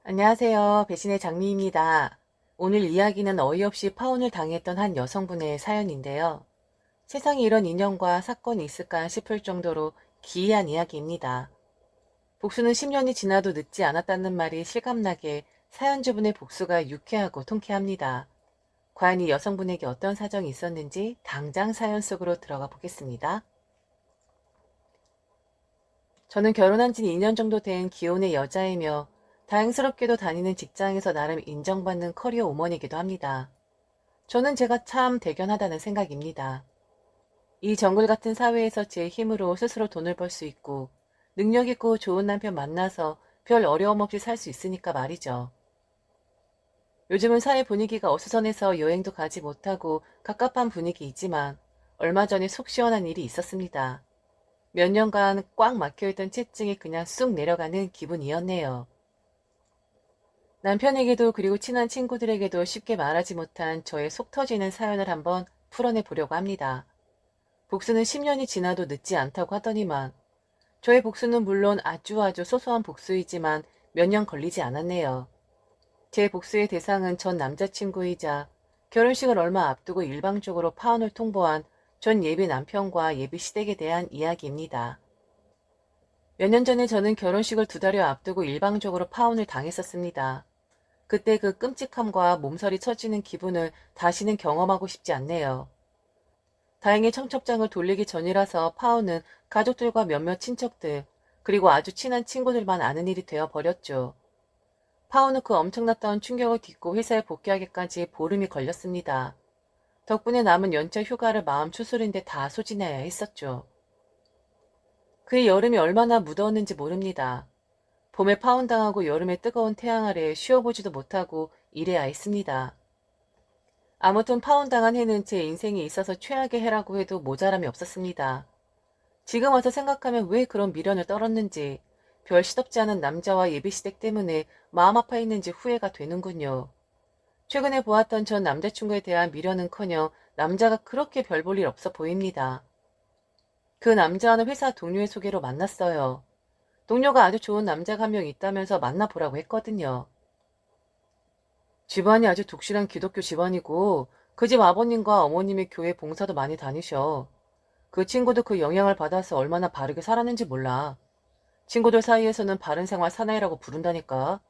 안녕하세요. 배신의 장미입니다. 오늘 이야기는 어이없이 파혼을 당했던 한 여성분의 사연인데요. 세상에 이런 인연과 사건이 있을까 싶을 정도로 기이한 이야기입니다. 복수는 10년이 지나도 늦지 않았다는 말이 실감나게 사연주분의 복수가 유쾌하고 통쾌합니다. 과연 이 여성분에게 어떤 사정이 있었는지 당장 사연 속으로 들어가 보겠습니다. 저는 결혼한 지 2년 정도 된 기혼의 여자이며 다행스럽게도 다니는 직장에서 나름 인정받는 커리어 우먼이기도 합니다. 저는 제가 참 대견하다는 생각입니다. 이 정글 같은 사회에서 제 힘으로 스스로 돈을 벌 수 있고 능력 있고 좋은 남편 만나서 별 어려움 없이 살 수 있으니까 말이죠. 요즘은 사회 분위기가 어수선해서 여행도 가지 못하고 갑갑한 분위기이지만 얼마 전에 속 시원한 일이 있었습니다. 몇 년간 꽉 막혀있던 채증이 그냥 쑥 내려가는 기분이었네요. 남편에게도 그리고 친한 친구들에게도 쉽게 말하지 못한 저의 속 터지는 사연을 한번 풀어내 보려고 합니다. 복수는 10년이 지나도 늦지 않다고 하더니만 저의 복수는 물론 아주 소소한 복수이지만 몇 년 걸리지 않았네요. 제 복수의 대상은 전 남자친구이자 결혼식을 얼마 앞두고 일방적으로 파혼을 통보한 전 예비 남편과 예비 시댁에 대한 이야기입니다. 몇 년 전에 저는 결혼식을 2달여 앞두고 일방적으로 파혼을 당했었습니다. 그때 그 끔찍함과 몸서리 쳐지는 기분을 다시는 경험하고 싶지 않네요. 다행히 청첩장을 돌리기 전이라서 파혼은 가족들과 몇몇 친척들, 그리고 아주 친한 친구들만 아는 일이 되어 버렸죠. 파혼 후 그 엄청났던 충격을 딛고 회사에 복귀하기까지 보름이 걸렸습니다. 덕분에 남은 연차 휴가를 마음 추스린데 다 소진해야 했었죠. 그의 여름이 얼마나 무더웠는지 모릅니다. 봄에 파혼당하고 여름에 뜨거운 태양 아래 쉬어보지도 못하고 일해야 했습니다. 아무튼 파혼당한 해는 제 인생에 있어서 최악의 해라고 해도 모자람이 없었습니다. 지금 와서 생각하면 왜 그런 미련을 떨었는지, 별 시덥지 않은 남자와 예비시댁 때문에 마음 아파했는지 후회가 되는군요. 최근에 보았던 전 남자친구에 대한 미련은커녕 남자가 그렇게 별 볼 일 없어 보입니다. 그 남자와는 회사 동료의 소개로 만났어요. 동료가 아주 좋은 남자가 한 명 있다면서 만나보라고 했거든요. 집안이 아주 독실한 기독교 집안이고 그 집 아버님과 어머님의 교회 봉사도 많이 다니셔. 그 친구도 그 영향을 받아서 얼마나 바르게 살았는지 몰라. 친구들 사이에서는 바른 생활 사나이라고 부른다니까.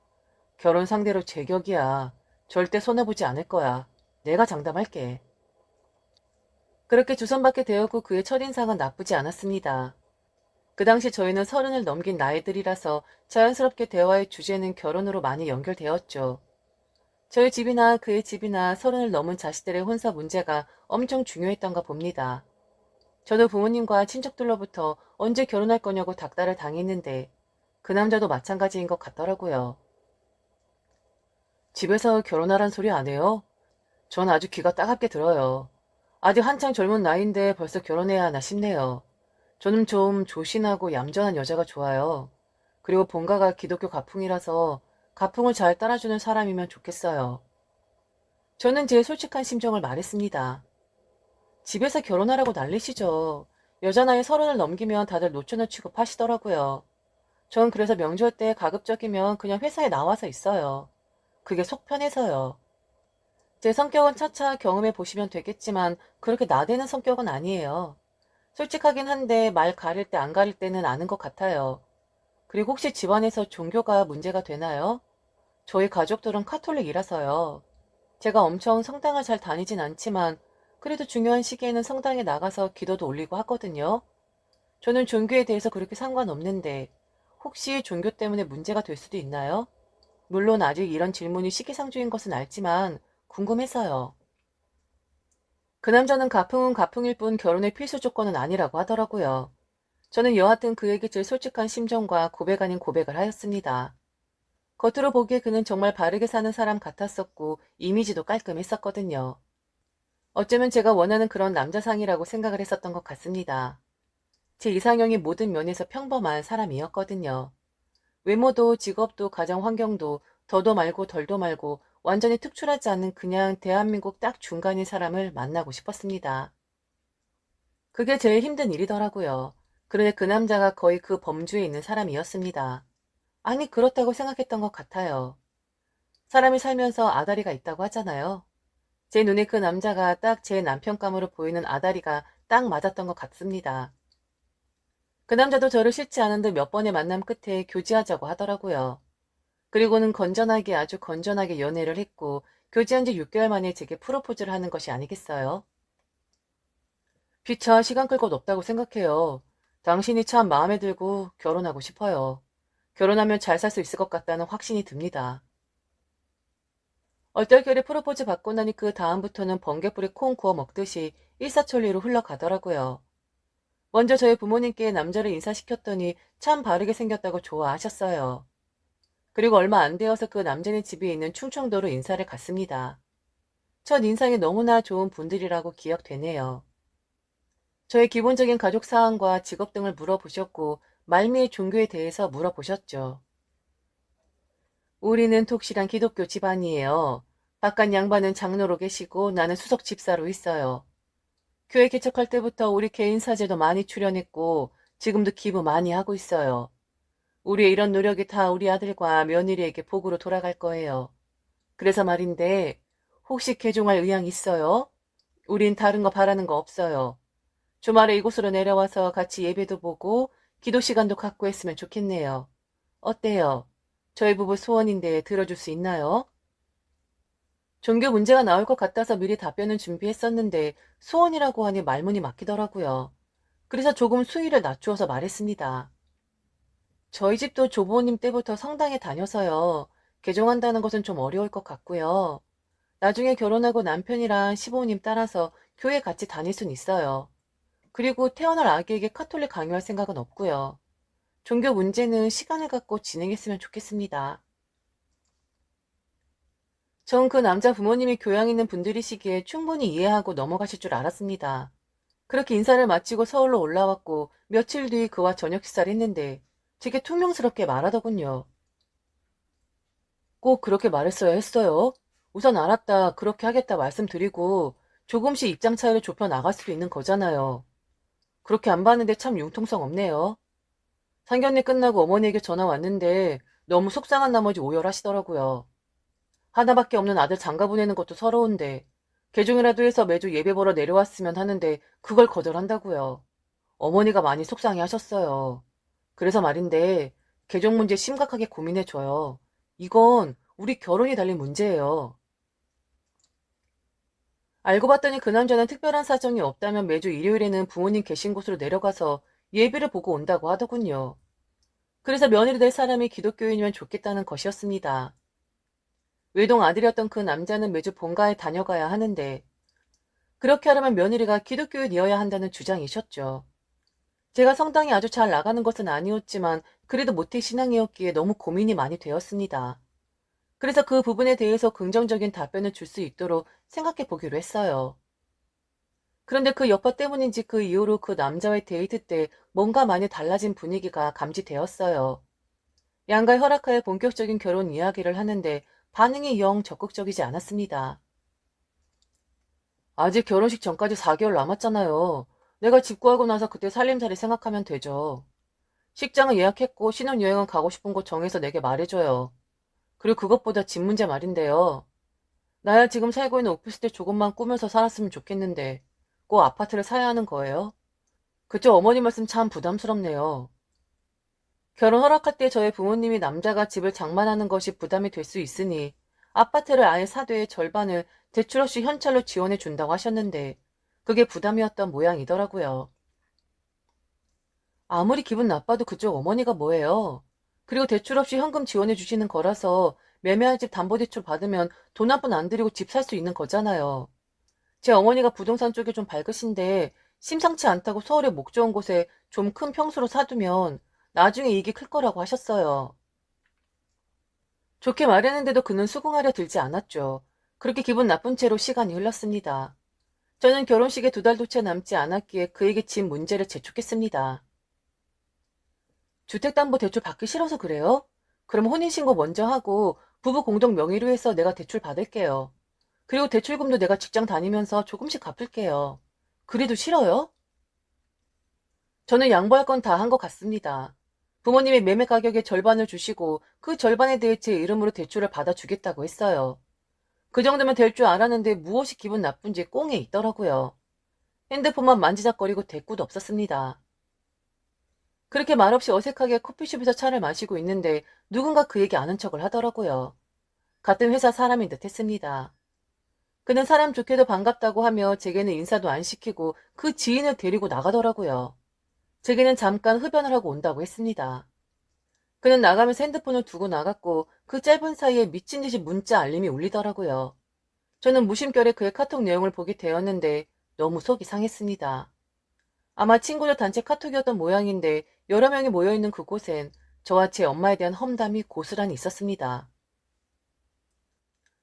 결혼 상대로 제격이야. 절대 손해보지 않을 거야. 내가 장담할게. 그렇게 주선받게 되었고 그의 첫인상은 나쁘지 않았습니다. 그 당시 저희는 30을 넘긴 나이들이라서 자연스럽게 대화의 주제는 결혼으로 많이 연결되었죠. 저희 집이나 그의 집이나 30을 넘은 자식들의 혼사 문제가 엄청 중요했던가 봅니다. 저도 부모님과 친척들로부터 언제 결혼할 거냐고 닥달을 당했는데 그 남자도 마찬가지인 것 같더라고요. 집에서 결혼하란 소리 안 해요? 전 아주 귀가 따갑게 들어요. 아직 한창 젊은 나이인데 벌써 결혼해야 하나 싶네요. 저는 좀 조신하고 얌전한 여자가 좋아요. 그리고 본가가 기독교 가풍이라서 가풍을 잘 따라주는 사람이면 좋겠어요. 저는 제 솔직한 심정을 말했습니다. 집에서 결혼하라고 난리시죠. 여자 나이 30을 넘기면 다들 노처녀 취급하시더라고요. 전 그래서 명절 때 가급적이면 그냥 회사에 나와서 있어요. 그게 속 편해서요. 제 성격은 차차 경험해 보시면 되겠지만 그렇게 나대는 성격은 아니에요. 솔직하긴 한데 말 가릴 때 안 가릴 때는 아는 것 같아요. 그리고 혹시 집안에서 종교가 문제가 되나요? 저희 가족들은 카톨릭이라서요. 제가 엄청 성당을 잘 다니진 않지만 그래도 중요한 시기에는 성당에 나가서 기도도 올리고 하거든요. 저는 종교에 대해서 그렇게 상관없는데 혹시 종교 때문에 문제가 될 수도 있나요? 물론 아직 이런 질문이 시기상조인 것은 알지만 궁금해서요. 그 남자는 가풍은 가풍일 뿐 결혼의 필수 조건은 아니라고 하더라고요. 저는 여하튼 그에게 제 솔직한 심정과 고백 아닌 고백을 하였습니다. 겉으로 보기에 그는 정말 바르게 사는 사람 같았었고 이미지도 깔끔했었거든요. 어쩌면 제가 원하는 그런 남자상이라고 생각을 했었던 것 같습니다. 제 이상형이 모든 면에서 평범한 사람이었거든요. 외모도 직업도 가정 환경도 더도 말고 덜도 말고 완전히 특출하지 않은 그냥 대한민국 딱 중간인 사람을 만나고 싶었습니다. 그게 제일 힘든 일이더라고요. 그런데 그 남자가 거의 그 범주에 있는 사람이었습니다. 아니, 그렇다고 생각했던 것 같아요. 사람이 살면서 아다리가 있다고 하잖아요. 제 눈에 그 남자가 딱 제 남편감으로 보이는 아다리가 딱 맞았던 것 같습니다. 그 남자도 저를 싫지 않은 듯 몇 번의 만남 끝에 교제하자고 하더라고요. 그리고는 건전하게 아주 건전하게 연애를 했고 교제한 지 6개월 만에 제게 프로포즈를 하는 것이 아니겠어요? 피차 시간 끌 것 없다고 생각해요. 당신이 참 마음에 들고 결혼하고 싶어요. 결혼하면 잘 살 수 있을 것 같다는 확신이 듭니다. 얼떨결에 프로포즈 받고 나니 그 다음부터는 번개불에 콩 구워 먹듯이 일사천리로 흘러가더라고요. 먼저 저희 부모님께 남자를 인사시켰더니 참 바르게 생겼다고 좋아하셨어요. 그리고 얼마 안 되어서 그 남자네 집에 있는 충청도로 인사를 갔습니다. 첫 인상이 너무나 좋은 분들이라고 기억되네요. 저의 기본적인 가족 사항과 직업 등을 물어보셨고 말미의 종교에 대해서 물어보셨죠. 우리는 독실한 기독교 집안이에요. 바깥 양반은 장로로 계시고 나는 수석 집사로 있어요. 교회 개척할 때부터 우리 개인 사제도 많이 출연했고 지금도 기부 많이 하고 있어요. 우리의 이런 노력이 다 우리 아들과 며느리에게 복으로 돌아갈 거예요. 그래서 말인데 혹시 개종할 의향 있어요? 우린 다른 거 바라는 거 없어요. 주말에 이곳으로 내려와서 같이 예배도 보고 기도 시간도 갖고 했으면 좋겠네요. 어때요? 저희 부부 소원인데 들어줄 수 있나요? 종교 문제가 나올 것 같아서 미리 답변을 준비했었는데 소원이라고 하니 말문이 막히더라고요. 그래서 조금 수위를 낮추어서 말했습니다. 저희 집도 조부모님 때부터 성당에 다녀서요. 개종한다는 것은 좀 어려울 것 같고요. 나중에 결혼하고 남편이랑 시부모님 따라서 교회 같이 다닐 순 있어요. 그리고 태어날 아기에게 카톨릭 강요할 생각은 없고요. 종교 문제는 시간을 갖고 진행했으면 좋겠습니다. 전 그 남자 부모님이 교양 있는 분들이시기에 충분히 이해하고 넘어가실 줄 알았습니다. 그렇게 인사를 마치고 서울로 올라왔고 며칠 뒤 그와 저녁 식사를 했는데 되게 퉁명스럽게 말하더군요. 꼭 그렇게 말했어야 했어요. 우선 알았다, 그렇게 하겠다 말씀드리고 조금씩 입장 차이를 좁혀 나갈 수도 있는 거잖아요. 그렇게 안 봤는데 참 융통성 없네요. 상견례 끝나고 어머니에게 전화 왔는데 너무 속상한 나머지 오열하시더라고요. 하나밖에 없는 아들 장가 보내는 것도 서러운데 개종이라도 해서 매주 예배 보러 내려왔으면 하는데 그걸 거절한다고요. 어머니가 많이 속상해 하셨어요. 그래서 말인데 개종 문제 심각하게 고민해줘요. 이건 우리 결혼이 달린 문제예요. 알고 봤더니 그 남자는 특별한 사정이 없다면 매주 일요일에는 부모님 계신 곳으로 내려가서 예배를 보고 온다고 하더군요. 그래서 며느리 될 사람이 기독교인이면 좋겠다는 것이었습니다. 외동 아들이었던 그 남자는 매주 본가에 다녀가야 하는데 그렇게 하려면 며느리가 기독교인이어야 한다는 주장이셨죠. 제가 성당이 아주 잘 나가는 것은 아니었지만 그래도 모태 신앙이었기에 너무 고민이 많이 되었습니다. 그래서 그 부분에 대해서 긍정적인 답변을 줄 수 있도록 생각해 보기로 했어요. 그런데 그 여파 때문인지 그 이후로 그 남자와의 데이트 때 뭔가 많이 달라진 분위기가 감지되었어요. 양가의 허락하에 본격적인 결혼 이야기를 하는데 반응이 영 적극적이지 않았습니다. 아직 결혼식 전까지 4개월 남았잖아요. 내가 집 구하고 나서 그때 살림살이 생각하면 되죠. 식장은 예약했고 신혼여행은 가고 싶은 곳 정해서 내게 말해줘요. 그리고 그것보다 집 문제 말인데요. 나야 지금 살고 있는 오피스텔 조금만 꾸며서 살았으면 좋겠는데 꼭 아파트를 사야 하는 거예요? 그쪽 어머니 말씀 참 부담스럽네요. 결혼 허락할 때 저희 부모님이 남자가 집을 장만하는 것이 부담이 될 수 있으니 아파트를 아예 사되 절반을 대출 없이 현찰로 지원해 준다고 하셨는데 그게 부담이었던 모양이더라고요. 아무리 기분 나빠도 그쪽 어머니가 뭐예요? 그리고 대출 없이 현금 지원해 주시는 거라서 매매한 집 담보대출 받으면 돈 한 푼 안 들이고 집 살 수 있는 거잖아요. 제 어머니가 부동산 쪽에 좀 밝으신데 심상치 않다고 서울의 목 좋은 곳에 좀 큰 평수로 사두면 나중에 이익이 클 거라고 하셨어요. 좋게 말했는데도 그는 수긍하려 들지 않았죠. 그렇게 기분 나쁜 채로 시간이 흘렀습니다. 저는 결혼식에 2달도 채 남지 않았기에 그에게 집 문제를 재촉했습니다. 주택담보대출 받기 싫어서 그래요? 그럼 혼인신고 먼저 하고 부부 공동 명의로 해서 내가 대출 받을게요. 그리고 대출금도 내가 직장 다니면서 조금씩 갚을게요. 그래도 싫어요? 저는 양보할 건 다 한 것 같습니다. 부모님이 매매 가격의 절반을 주시고 그 절반에 대해 제 이름으로 대출을 받아주겠다고 했어요. 그 정도면 될 줄 알았는데 무엇이 기분 나쁜지 꽁에 있더라고요. 핸드폰만 만지작거리고 대꾸도 없었습니다. 그렇게 말없이 어색하게 커피숍에서 차를 마시고 있는데 누군가 그 얘기 아는 척을 하더라고요. 같은 회사 사람인 듯 했습니다. 그는 사람 좋게도 반갑다고 하며 제게는 인사도 안 시키고 그 지인을 데리고 나가더라고요. 제게는 잠깐 흡연을 하고 온다고 했습니다. 그는 나가면서 핸드폰을 두고 나갔고 그 짧은 사이에 미친 듯이 문자 알림이 울리더라고요. 저는 무심결에 그의 카톡 내용을 보게 되었는데 너무 속이 상했습니다. 아마 친구들 단체 카톡이었던 모양인데 여러 명이 모여있는 그곳엔 저와 제 엄마에 대한 험담이 고스란히 있었습니다.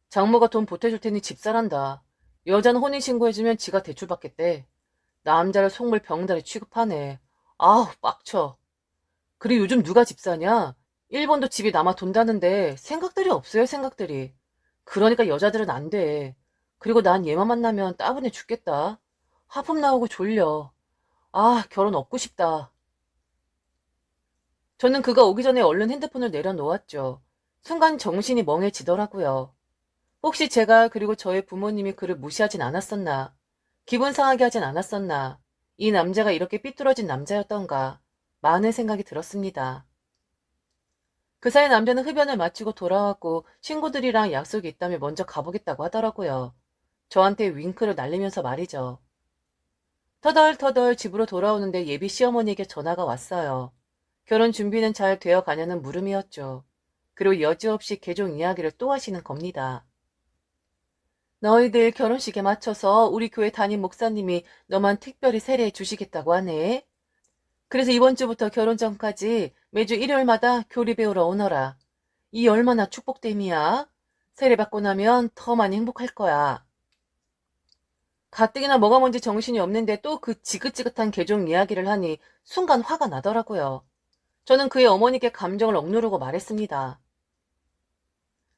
장모가 돈 보태줄 테니 집사란다. 여자는 혼인신고해주면 지가 대출받겠대. 남자를 속물 병달에 취급하네. 아우 빡쳐. 그리고 요즘 누가 집사냐? 일본도 집이 남아 돈다는데 생각들이 없어요, 생각들이. 그러니까 여자들은 안 돼. 그리고 난 얘만 만나면 따분해 죽겠다. 하품 나오고 졸려. 아, 결혼 없고 싶다. 저는 그가 오기 전에 얼른 핸드폰을 내려놓았죠. 순간 정신이 멍해지더라고요. 혹시 제가 그리고 저의 부모님이 그를 무시하진 않았었나? 기분 상하게 하진 않았었나? 이 남자가 이렇게 삐뚤어진 남자였던가? 많은 생각이 들었습니다. 그 사이 남자는 흡연을 마치고 돌아왔고 친구들이랑 약속이 있다며 먼저 가보겠다고 하더라고요. 저한테 윙크를 날리면서 말이죠. 터덜터덜 집으로 돌아오는데 예비 시어머니에게 전화가 왔어요. 결혼 준비는 잘 되어 가냐는 물음이었죠. 그리고 여지없이 개종 이야기를 또 하시는 겁니다. 너희들 결혼식에 맞춰서 우리 교회 담임 목사님이 너만 특별히 세례해 주시겠다고 하네. 그래서 이번 주부터 결혼 전까지 매주 일요일마다 교리 배우러 오너라. 이 얼마나 축복됨이야. 세례 받고 나면 더 많이 행복할 거야. 가뜩이나 뭐가 뭔지 정신이 없는데 또 그 지긋지긋한 개종 이야기를 하니 순간 화가 나더라고요. 저는 그의 어머니께 감정을 억누르고 말했습니다.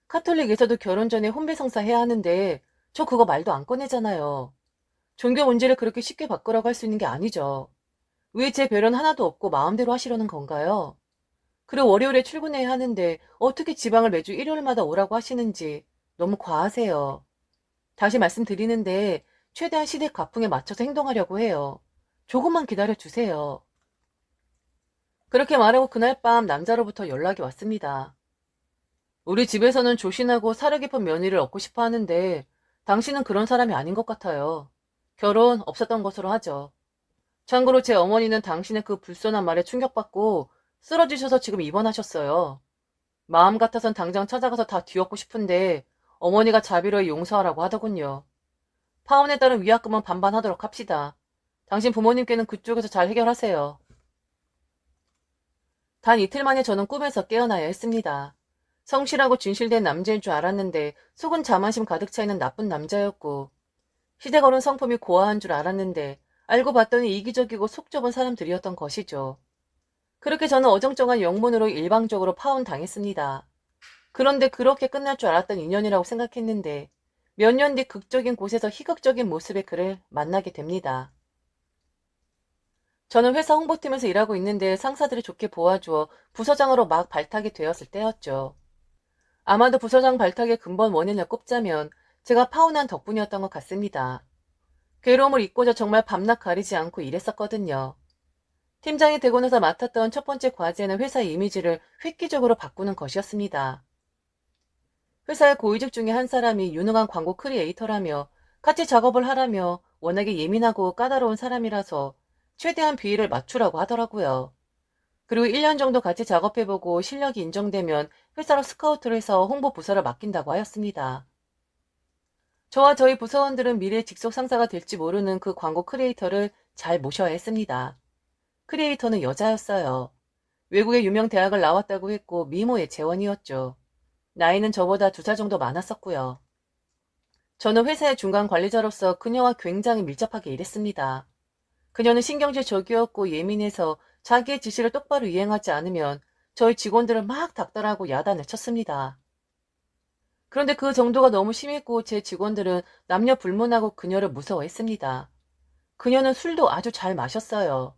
카톨릭에서도 결혼 전에 혼배성사 해야 하는데 저 그거 말도 안 꺼내잖아요. 종교 문제를 그렇게 쉽게 바꾸라고 할 수 있는 게 아니죠. 왜 제 별은 하나도 없고 마음대로 하시려는 건가요? 그리고 월요일에 출근해야 하는데 어떻게 지방을 매주 일요일마다 오라고 하시는지 너무 과하세요. 다시 말씀드리는데 최대한 시대 가풍에 맞춰서 행동하려고 해요. 조금만 기다려주세요. 그렇게 말하고 그날 밤 남자로부터 연락이 왔습니다. 우리 집에서는 조신하고 사려 깊은 며느리를 얻고 싶어 하는데 당신은 그런 사람이 아닌 것 같아요. 결혼 없었던 것으로 하죠. 참고로 제 어머니는 당신의 그 불손한 말에 충격받고 쓰러지셔서 지금 입원하셨어요. 마음 같아선 당장 찾아가서 다 뒤엎고 싶은데 어머니가 자비로이 용서하라고 하더군요. 파혼에 따른 위약금은 반반하도록 합시다. 당신 부모님께는 그쪽에서 잘 해결하세요. 단 이틀 만에 저는 꿈에서 깨어나야 했습니다. 성실하고 진실된 남자인 줄 알았는데 속은 자만심 가득 차 있는 나쁜 남자였고 시댁 어른 성품이 고아한 줄 알았는데 알고 봤더니 이기적이고 속 좁은 사람들이었던 것이죠. 그렇게 저는 어정쩡한 영문으로 일방적으로 파혼당했습니다. 그런데 그렇게 끝날 줄 알았던 인연이라고 생각했는데 몇 년 뒤 극적인 곳에서 희극적인 모습의 그를 만나게 됩니다. 저는 회사 홍보팀에서 일하고 있는데 상사들이 좋게 보아주어 부서장으로 막 발탁이 되었을 때였죠. 아마도 부서장 발탁의 근본 원인을 꼽자면 제가 파혼한 덕분이었던 것 같습니다. 괴로움을 잊고자 정말 밤낮 가리지 않고 일했었거든요. 팀장이 되고 나서 맡았던 첫 번째 과제는 회사 이미지를 획기적으로 바꾸는 것이었습니다. 회사의 고위직 중에 한 사람이 유능한 광고 크리에이터라며 같이 작업을 하라며 워낙에 예민하고 까다로운 사람이라서 최대한 비위를 맞추라고 하더라고요. 그리고 1년 정도 같이 작업해보고 실력이 인정되면 회사로 스카우트를 해서 홍보 부서를 맡긴다고 하였습니다. 저와 저희 부서원들은 미래 직속 상사가 될지 모르는 그 광고 크리에이터를 잘 모셔야 했습니다. 크리에이터는 여자였어요. 외국의 유명 대학을 나왔다고 했고 미모의 재원이었죠. 나이는 저보다 2살 정도 많았었고요. 저는 회사의 중간 관리자로서 그녀와 굉장히 밀접하게 일했습니다. 그녀는 신경질 적이었고 예민해서 자기의 지시를 똑바로 이행하지 않으면 저희 직원들을 막 닥달하고 야단을 쳤습니다. 그런데 그 정도가 너무 심했고 제 직원들은 남녀 불문하고 그녀를 무서워했습니다. 그녀는 술도 아주 잘 마셨어요.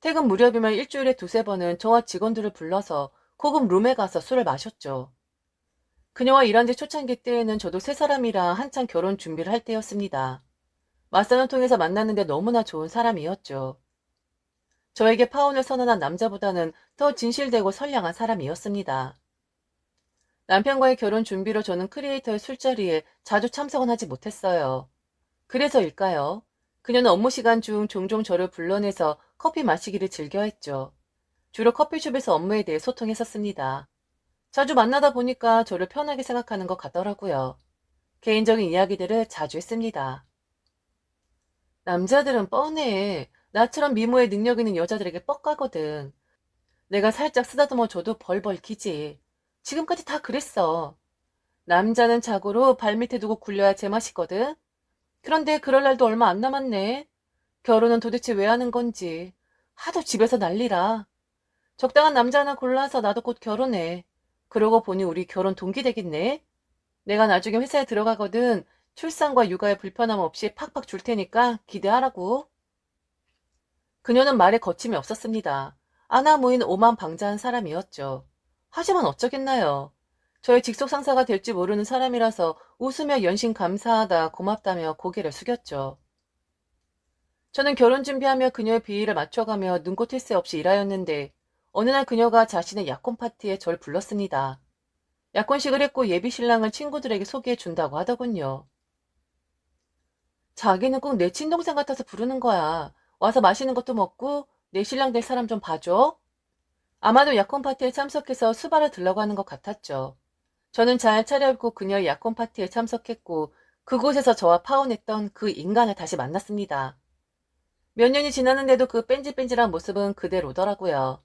퇴근 무렵이면 일주일에 두세 번은 저와 직원들을 불러서 고급 룸에 가서 술을 마셨죠. 그녀와 일한 지 초창기 때에는 저도 세 사람이랑 한창 결혼 준비를 할 때였습니다. 맞선을 통해서 만났는데 너무나 좋은 사람이었죠. 저에게 파혼을 선언한 남자보다는 더 진실되고 선량한 사람이었습니다. 남편과의 결혼 준비로 저는 크리에이터의 술자리에 자주 참석은 하지 못했어요. 그래서일까요? 그녀는 업무 시간 중 종종 저를 불러내서 커피 마시기를 즐겨했죠. 주로 커피숍에서 업무에 대해 소통했었습니다. 자주 만나다 보니까 저를 편하게 생각하는 것 같더라고요. 개인적인 이야기들을 자주 했습니다. 남자들은 뻔해. 나처럼 미모에 능력 있는 여자들에게 뻑가거든. 내가 살짝 쓰다듬어 줘도 벌벌 기지. 지금까지 다 그랬어. 남자는 자고로 발밑에 두고 굴려야 제맛이거든. 그런데 그럴 날도 얼마 안 남았네. 결혼은 도대체 왜 하는 건지. 하도 집에서 난리라. 적당한 남자 하나 골라서 나도 곧 결혼해. 그러고 보니 우리 결혼 동기 되겠네. 내가 나중에 회사에 들어가거든 출산과 육아에 불편함 없이 팍팍 줄 테니까 기대하라고. 그녀는 말에 거침이 없었습니다. 아나무인 오만방자한 사람이었죠. 하지만 어쩌겠나요. 저의 직속 상사가 될지 모르는 사람이라서 웃으며 연신 감사하다 고맙다며 고개를 숙였죠. 저는 결혼 준비하며 그녀의 비위를 맞춰가며 눈꽃 힐새 없이 일하였는데 어느 날 그녀가 자신의 약혼 파티에 절 불렀습니다. 약혼식을 했고 예비 신랑을 친구들에게 소개해 준다고 하더군요. 자기는 꼭 내 친동생 같아서 부르는 거야. 와서 맛있는 것도 먹고 내 신랑 될 사람 좀 봐줘. 아마도 약혼 파티에 참석해서 수발을 들려고 하는 것 같았죠. 저는 잘 차려입고 그녀의 약혼 파티에 참석했고 그곳에서 저와 파혼했던 그 인간을 다시 만났습니다. 몇 년이 지났는데도 그 뺀질뺀질한 모습은 그대로더라고요.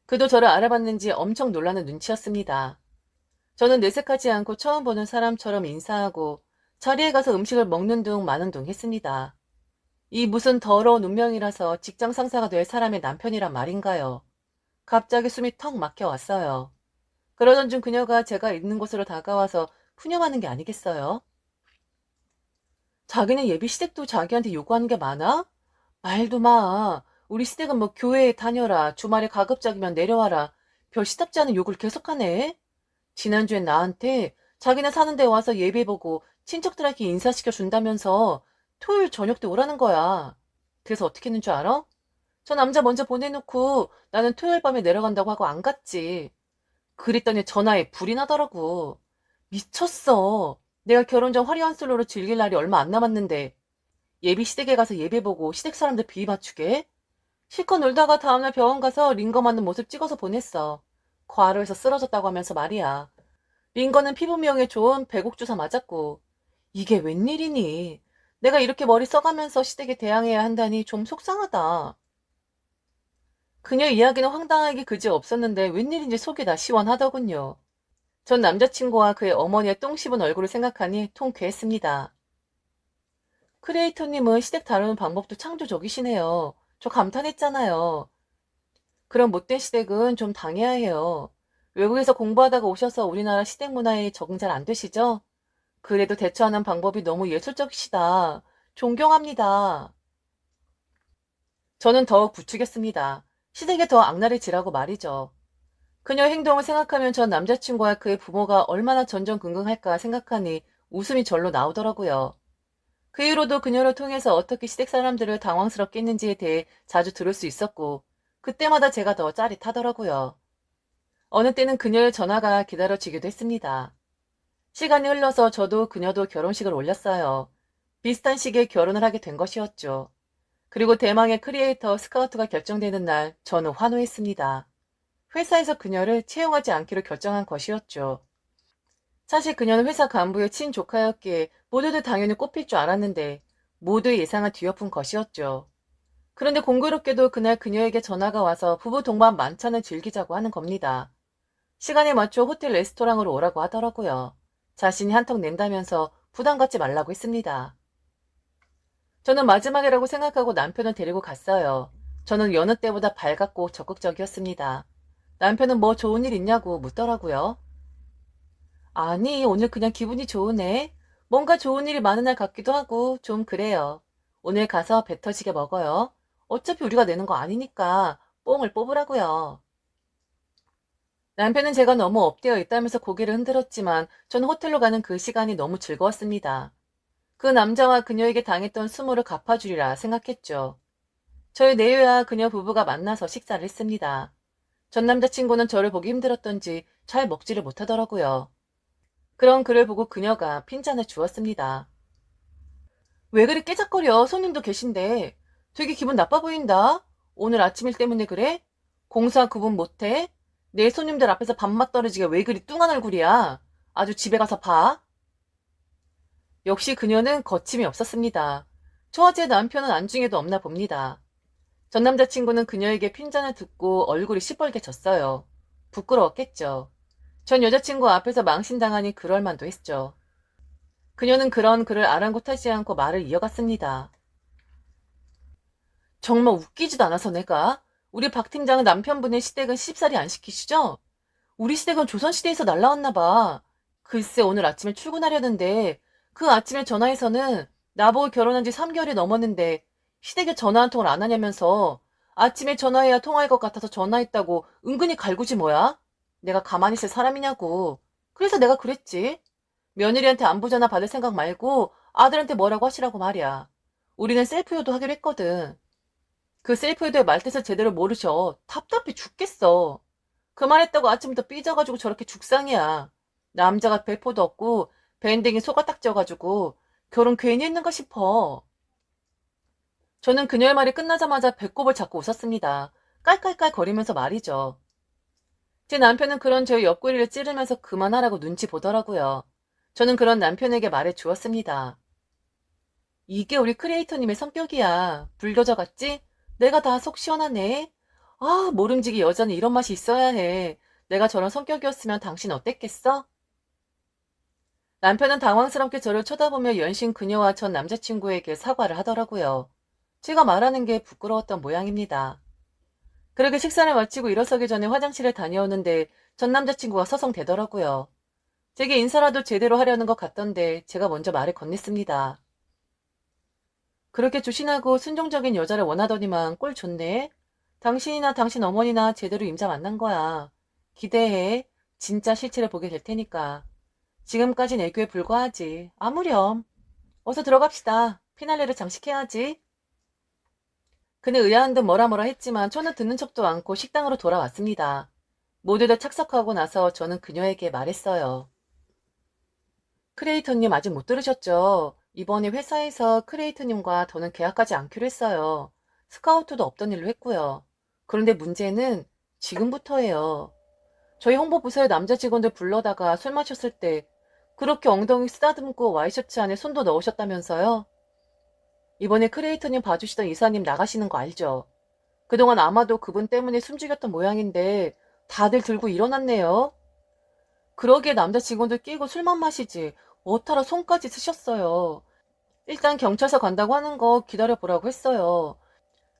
그도 저를 알아봤는지 엄청 놀라는 눈치였습니다. 저는 내색하지 않고 처음 보는 사람처럼 인사하고 자리에 가서 음식을 먹는 둥 마는 둥 했습니다. 이 무슨 더러운 운명이라서 직장 상사가 될 사람의 남편이란 말인가요? 갑자기 숨이 턱 막혀 왔어요. 그러던 중 그녀가 제가 있는 곳으로 다가와서 푸념하는 게 아니겠어요? 자기는 예비 시댁도 자기한테 요구하는 게 많아? 말도 마. 우리 시댁은 뭐 교회에 다녀라, 주말에 가급적이면 내려와라. 별 시답지 않은 욕을 계속하네. 지난주엔 나한테 자기네 사는 데 와서 예배 보고 친척들에게 인사시켜 준다면서 토요일 저녁 때 오라는 거야. 그래서 어떻게 했는 줄 알아? 저 남자 먼저 보내놓고 나는 토요일 밤에 내려간다고 하고 안 갔지. 그랬더니 전화에 불이 나더라고. 미쳤어. 내가 결혼 전 화려한 솔로로 즐길 날이 얼마 안 남았는데 예비 시댁에 가서 예배 보고 시댁 사람들 비위 맞추게? 실컷 놀다가 다음날 병원 가서 링거 맞는 모습 찍어서 보냈어. 과로해서 쓰러졌다고 하면서 말이야. 링거는 피부 미용에 좋은 배곡주사 맞았고. 이게 웬일이니? 내가 이렇게 머리 써가면서 시댁에 대항해야 한다니 좀 속상하다. 그녀 이야기는 황당하기 그지없었는데 웬일인지 속이 다 시원하더군요. 전 남자친구와 그의 어머니의 똥 씹은 얼굴을 생각하니 통쾌했습니다. 크리에이터님은 시댁 다루는 방법도 창조적이시네요. 저 감탄했잖아요. 그런 못된 시댁은 좀 당해야 해요. 외국에서 공부하다가 오셔서 우리나라 시댁 문화에 적응 잘 안 되시죠? 그래도 대처하는 방법이 너무 예술적이시다. 존경합니다. 저는 더욱 부추겼습니다. 시댁에 더 악랄히 지라고 말이죠. 그녀의 행동을 생각하면 전 남자친구와 그의 부모가 얼마나 전전긍긍할까 생각하니 웃음이 절로 나오더라고요. 그 이후로도 그녀를 통해서 어떻게 시댁 사람들을 당황스럽게 했는지에 대해 자주 들을 수 있었고 그때마다 제가 더 짜릿하더라고요. 어느 때는 그녀의 전화가 기다려지기도 했습니다. 시간이 흘러서 저도 그녀도 결혼식을 올렸어요. 비슷한 시기에 결혼을 하게 된 것이었죠. 그리고 대망의 크리에이터 스카우트가 결정되는 날 저는 환호했습니다. 회사에서 그녀를 채용하지 않기로 결정한 것이었죠. 사실 그녀는 회사 간부의 친조카였기에 모두들 당연히 꼽힐 줄 알았는데 모두의 예상을 뒤엎은 것이었죠. 그런데 공교롭게도 그날 그녀에게 전화가 와서 부부 동반 만찬을 즐기자고 하는 겁니다. 시간에 맞춰 호텔 레스토랑으로 오라고 하더라고요. 자신이 한턱 낸다면서 부담 갖지 말라고 했습니다. 저는 마지막이라고 생각하고 남편을 데리고 갔어요. 저는 여느 때보다 밝았고 적극적이었습니다. 남편은 뭐 좋은 일 있냐고 묻더라고요. 아니, 오늘 그냥 기분이 좋으네. 뭔가 좋은 일이 많은 날 같기도 하고 좀 그래요. 오늘 가서 배 터지게 먹어요. 어차피 우리가 내는 거 아니니까 뽕을 뽑으라고요. 남편은 제가 너무 업되어 있다면서 고개를 흔들었지만 전 호텔로 가는 그 시간이 너무 즐거웠습니다. 그 남자와 그녀에게 당했던 수모를 갚아주리라 생각했죠. 저희 내외와 그녀 부부가 만나서 식사를 했습니다. 전 남자친구는 저를 보기 힘들었던지 잘 먹지를 못하더라고요. 그런 그를 보고 그녀가 핀잔을 주었습니다. 왜 그리 깨작거려? 손님도 계신데. 되게 기분 나빠 보인다. 오늘 아침 일 때문에 그래? 공사 구분 못해? 내 손님들 앞에서 밥맛 떨어지게 왜 그리 뚱한 얼굴이야? 아주 집에 가서 봐. 역시 그녀는 거침이 없었습니다. 저와 제 남편은 안중에도 없나 봅니다. 전 남자친구는 그녀에게 핀잔을 듣고 얼굴이 시뻘게 졌어요. 부끄러웠겠죠. 전 여자친구 앞에서 망신당하니 그럴만도 했죠. 그녀는 그런 그를 아랑곳하지 않고 말을 이어갔습니다. 정말 웃기지도 않아서 내가. 우리 박 팀장은 남편분의 시댁은 시집살이 안 시키시죠? 우리 시댁은 조선시대에서 날라왔나 봐. 글쎄 오늘 아침에 출근하려는데 그 아침에 전화해서는 나보고 결혼한 지 3개월이 넘었는데 시댁에 전화 한 통을 안 하냐면서 아침에 전화해야 통화할 것 같아서 전화했다고 은근히 갈구지 뭐야? 내가 가만히 있을 사람이냐고. 그래서 내가 그랬지. 며느리한테 안부 전화 받을 생각 말고 아들한테 뭐라고 하시라고 말이야. 우리는 셀프효도 하기로 했거든. 그 셀프효도의 말뜻을 제대로 모르셔. 답답해 죽겠어. 그 말했다고 아침부터 삐져가지고 저렇게 죽상이야. 남자가 배포도 없고 밴댕이 속아딱 쪄가지고 결혼 괜히 했는가 싶어. 저는 그녀의 말이 끝나자마자 배꼽을 잡고 웃었습니다. 깔깔깔 거리면서 말이죠. 제 남편은 그런 저의 옆구리를 찌르면서 그만하라고 눈치 보더라고요. 저는 그런 남편에게 말해 주었습니다. 이게 우리 크리에이터님의 성격이야. 불교저 같지? 내가 다 속 시원하네. 아, 모름지기 여자는 이런 맛이 있어야 해. 내가 저런 성격이었으면 당신 어땠겠어? 남편은 당황스럽게 저를 쳐다보며 연신 그녀와 전 남자친구에게 사과를 하더라고요. 제가 말하는 게 부끄러웠던 모양입니다. 그렇게 식사를 마치고 일어서기 전에 화장실에 다녀오는데 전 남자친구가 서성대더라고요. 제게 인사라도 제대로 하려는 것 같던데 제가 먼저 말을 건넸습니다. 그렇게 조신하고 순종적인 여자를 원하더니만 꼴 좋네. 당신이나 당신 어머니나 제대로 임자 만난 거야. 기대해. 진짜 실체를 보게 될 테니까. 지금까진 애교에 불과하지. 아무렴. 어서 들어갑시다. 피날레를 장식해야지. 그는 의아한 듯 뭐라 뭐라 했지만 저는 듣는 척도 않고 식당으로 돌아왔습니다. 모두들 착석하고 나서 저는 그녀에게 말했어요. 크리에이터님 아직 못 들으셨죠? 이번에 회사에서 크리에이터님과 더는 계약하지 않기로 했어요. 스카우트도 없던 일로 했고요. 그런데 문제는 지금부터예요. 저희 홍보부서의 남자 직원들 불러다가 술 마셨을 때 그렇게 엉덩이 쓰다듬고 와이셔츠 안에 손도 넣으셨다면서요? 이번에 크리에이터님 봐주시던 이사님 나가시는 거 알죠? 그동안 아마도 그분 때문에 숨죽였던 모양인데 다들 들고 일어났네요. 그러기에 남자 직원들 끼고 술만 마시지 어따라 손까지 쓰셨어요. 일단 경찰서 간다고 하는 거 기다려보라고 했어요.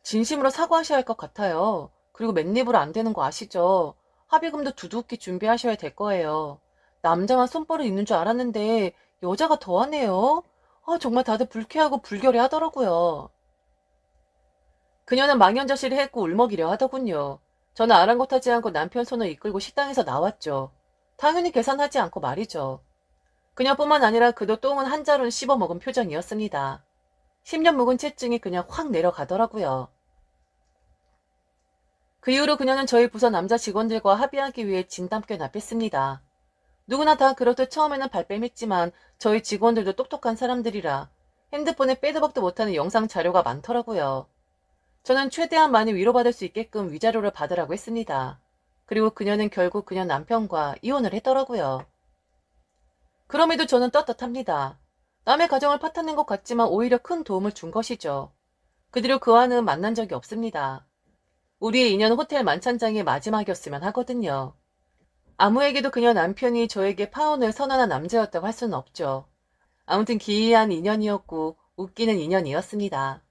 진심으로 사과하셔야 할 것 같아요. 그리고 맨입으로 안 되는 거 아시죠? 합의금도 두둑히 준비하셔야 될 거예요. 남자만 손버릇 있는 줄 알았는데 여자가 더하네요. 아, 정말 다들 불쾌하고 불결해 하더라고요. 그녀는 망연자실을 했고 울먹이려 하더군요. 저는 아랑곳하지 않고 남편 손을 이끌고 식당에서 나왔죠. 당연히 계산하지 않고 말이죠. 그녀뿐만 아니라 그도 똥은 한 자루는 씹어먹은 표정이었습니다. 10년 묵은 체증이 그냥 확 내려가더라고요. 그 이후로 그녀는 저희 부서 남자 직원들과 합의하기 위해 진땀깨나 뺐습니다. 누구나 다 그렇듯 처음에는 발뺌했지만 저희 직원들도 똑똑한 사람들이라 핸드폰에 빼도 박도 못하는 영상 자료가 많더라고요. 저는 최대한 많이 위로받을 수 있게끔 위자료를 받으라고 했습니다. 그리고 그녀는 결국 그녀 남편과 이혼을 했더라고요. 그럼에도 저는 떳떳합니다. 남의 가정을 파탄낸 것 같지만 오히려 큰 도움을 준 것이죠. 그 뒤로 그와는 만난 적이 없습니다. 우리의 인연은 호텔 만찬장의 마지막이었으면 하거든요. 아무에게도 그녀 남편이 저에게 파혼을 선언한 남자였다고 할 수는 없죠. 아무튼 기이한 인연이었고 웃기는 인연이었습니다.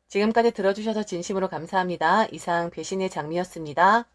지금까지 들어주셔서 진심으로 감사합니다. 이상 배신의 장미였습니다.